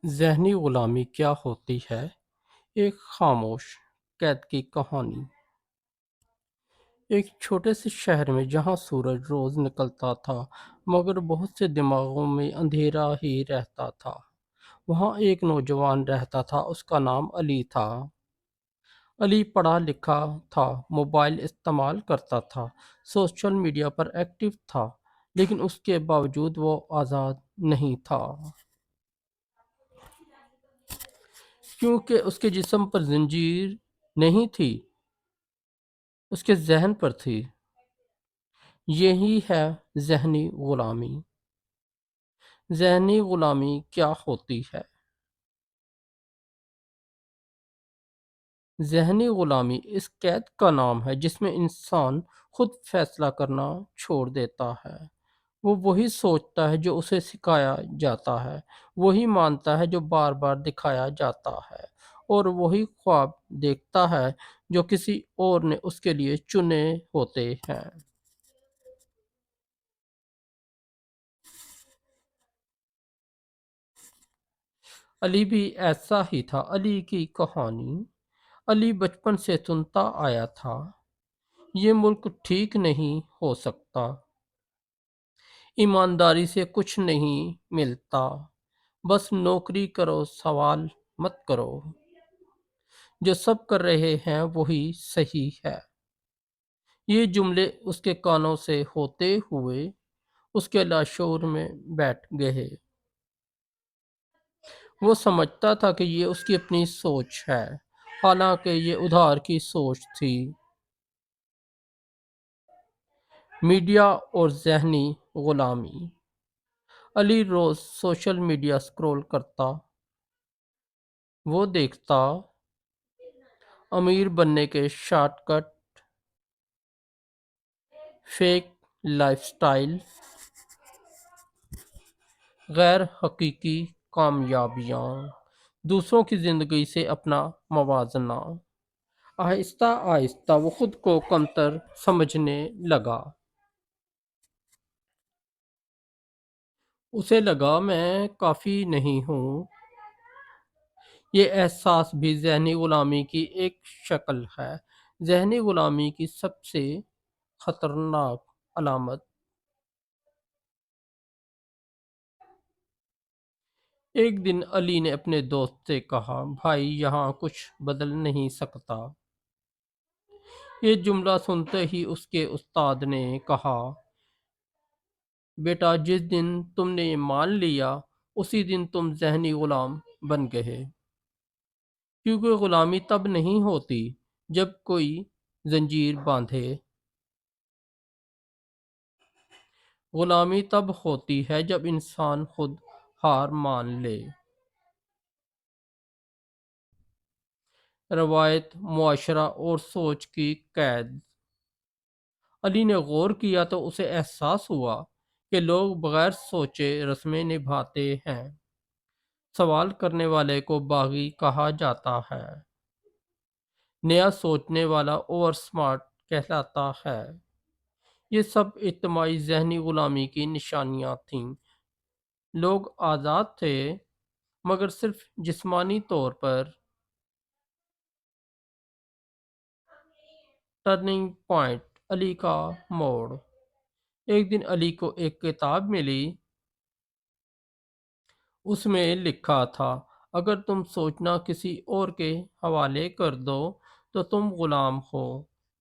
ذہنی غلامی کیا ہوتی ہے؟ ایک خاموش قید کی کہانی۔ ایک چھوٹے سے شہر میں جہاں سورج روز نکلتا تھا مگر بہت سے دماغوں میں اندھیرا ہی رہتا تھا، وہاں ایک نوجوان رہتا تھا۔ اس کا نام علی تھا۔ علی پڑھا لکھا تھا، موبائل استعمال کرتا تھا، سوشل میڈیا پر ایکٹیو تھا، لیکن اس کے باوجود وہ آزاد نہیں تھا، کیونکہ اس کے جسم پر زنجیر نہیں تھی، اس کے ذہن پر تھی۔ یہی ہے ذہنی غلامی۔ ذہنی غلامی کیا ہوتی ہے؟ ذہنی غلامی اس قید کا نام ہے جس میں انسان خود فیصلہ کرنا چھوڑ دیتا ہے۔ وہ وہی سوچتا ہے جو اسے سکھایا جاتا ہے، وہی مانتا ہے جو بار بار دکھایا جاتا ہے، اور وہی خواب دیکھتا ہے جو کسی اور نے اس کے لیے چنے ہوتے ہیں۔ علی بھی ایسا ہی تھا۔ علی کی کہانی۔ علی بچپن سے سنتا آیا تھا، یہ ملک ٹھیک نہیں ہو سکتا، ایمانداری سے کچھ نہیں ملتا، بس نوکری کرو، سوال مت کرو، جو سب کر رہے ہیں وہی صحیح ہے۔ یہ جملے اس کے کانوں سے ہوتے ہوئے اس کے لاشعور میں بیٹھ گئے۔ وہ سمجھتا تھا کہ یہ اس کی اپنی سوچ ہے، حالانکہ یہ ادھار کی سوچ تھی۔ میڈیا اور ذہنی غلامی۔ علی روز سوشل میڈیا سکرول کرتا، وہ دیکھتا امیر بننے کے shortcut, fake lifestyle, غیر حقیقی کامیابیاں، دوسروں کی زندگی سے اپنا موازنہ۔ آہستہ آہستہ وہ خود کو کمتر سمجھنے لگا۔ اسے لگا میں کافی نہیں ہوں۔ یہ احساس بھی ذہنی غلامی کی ایک شکل ہے۔ ذہنی غلامی کی سب سے خطرناک علامت۔ ایک دن علی نے اپنے دوست سے کہا، بھائی یہاں کچھ بدل نہیں سکتا۔ یہ جملہ سنتے ہی اس کے استاد نے کہا، بیٹا جس دن تم نے یہ مان لیا اسی دن تم ذہنی غلام بن گئے، کیونکہ غلامی تب نہیں ہوتی جب کوئی زنجیر باندھے، غلامی تب ہوتی ہے جب انسان خود ہار مان لے۔ روایت، معاشرہ اور سوچ کی قید۔ علی نے غور کیا تو اسے احساس ہوا کہ لوگ بغیر سوچے رسمیں نبھاتے ہیں۔ سوال کرنے والے کو باغی کہا جاتا ہے، نیا سوچنے والا اوور سمارٹ کہلاتا ہے۔ یہ سب اجتماعی ذہنی غلامی کی نشانیاں تھیں۔ لوگ آزاد تھے مگر صرف جسمانی طور پر۔ ٹرننگ پوائنٹ، علی کا موڑ۔ ایک دن علی کو ایک کتاب ملی، اس میں لکھا تھا، اگر تم سوچنا کسی اور کے حوالے کر دو تو تم غلام ہو،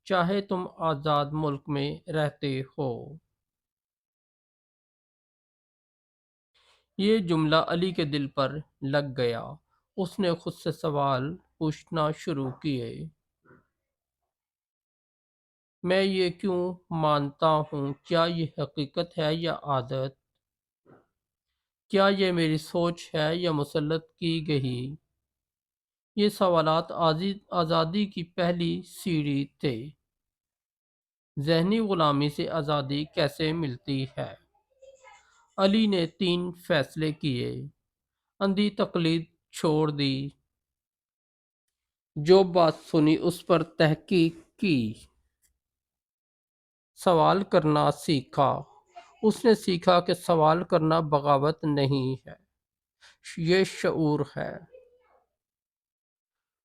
چاہے تم آزاد ملک میں رہتے ہو۔ یہ جملہ علی کے دل پر لگ گیا۔ اس نے خود سے سوال پوچھنا شروع کیے، میں یہ کیوں مانتا ہوں؟ کیا یہ حقیقت ہے یا عادت؟ کیا یہ میری سوچ ہے یا مسلط کی گئی؟ یہ سوالات آزادی کی پہلی سیڑھی تھے۔ ذہنی غلامی سے آزادی کیسے ملتی ہے؟ علی نے 3 فیصلے کیے۔ اندھی تقلید چھوڑ دی، جو بات سنی اس پر تحقیق کی، سوال کرنا سیکھا۔ اس نے سیکھا کہ سوال کرنا بغاوت نہیں ہے، یہ شعور ہے۔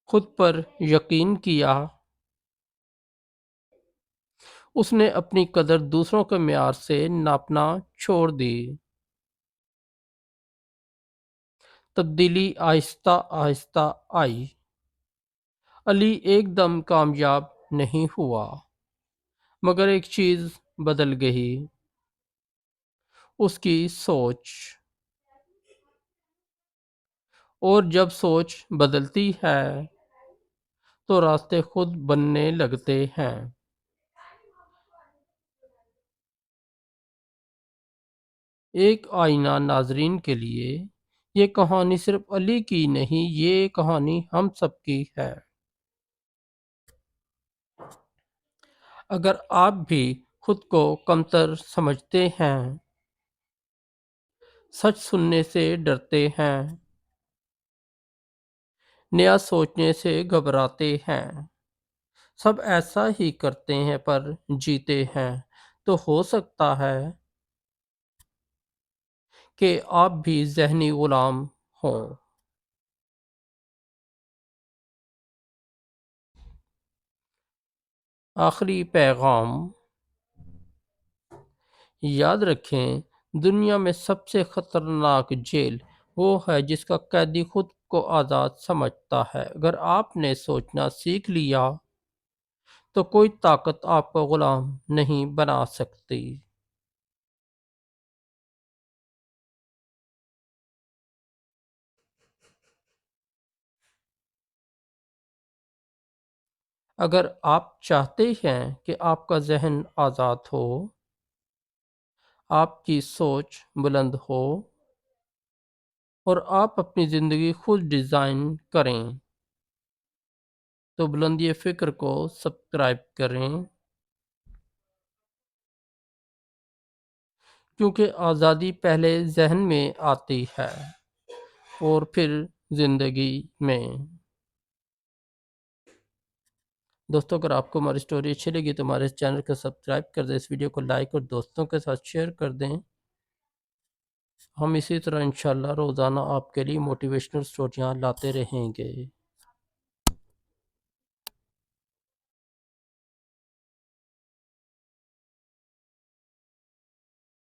خود پر یقین کیا، اس نے اپنی قدر دوسروں کے معیار سے ناپنا چھوڑ دی۔ تبدیلی آہستہ آہستہ آئی۔ علی ایک دم کامیاب نہیں ہوا، مگر ایک چیز بدل گئی، اس کی سوچ۔ اور جب سوچ بدلتی ہے تو راستے خود بننے لگتے ہیں۔ ایک آئینہ ناظرین کے لیے، یہ کہانی صرف علی کی نہیں، یہ کہانی ہم سب کی ہے۔ اگر آپ بھی خود کو کمتر سمجھتے ہیں، سچ سننے سے ڈرتے ہیں، نیا سوچنے سے گھبراتے ہیں، سب ایسا ہی کرتے ہیں پر جیتے ہیں، تو ہو سکتا ہے کہ آپ بھی ذہنی غلام ہوں۔ آخری پیغام، یاد رکھیں دنیا میں سب سے خطرناک جیل وہ ہے جس کا قیدی خود کو آزاد سمجھتا ہے۔ اگر آپ نے سوچنا سیکھ لیا تو کوئی طاقت آپ کو غلام نہیں بنا سکتی۔ اگر آپ چاہتے ہیں کہ آپ کا ذہن آزاد ہو، آپ کی سوچ بلند ہو اور آپ اپنی زندگی خود ڈیزائن کریں، تو بلندی فکر کو سبسکرائب کریں، کیونکہ آزادی پہلے ذہن میں آتی ہے اور پھر زندگی میں۔ دوستوں اگر آپ کو ہماری سٹوری اچھی لگی تو ہمارے اس چینل کو سبسکرائب کر دیں، اس ویڈیو کو لائک اور دوستوں کے ساتھ شیئر کر دیں۔ ہم اسی طرح انشاءاللہ روزانہ آپ کے لیے موٹیویشنل سٹوریاں لاتے رہیں گے۔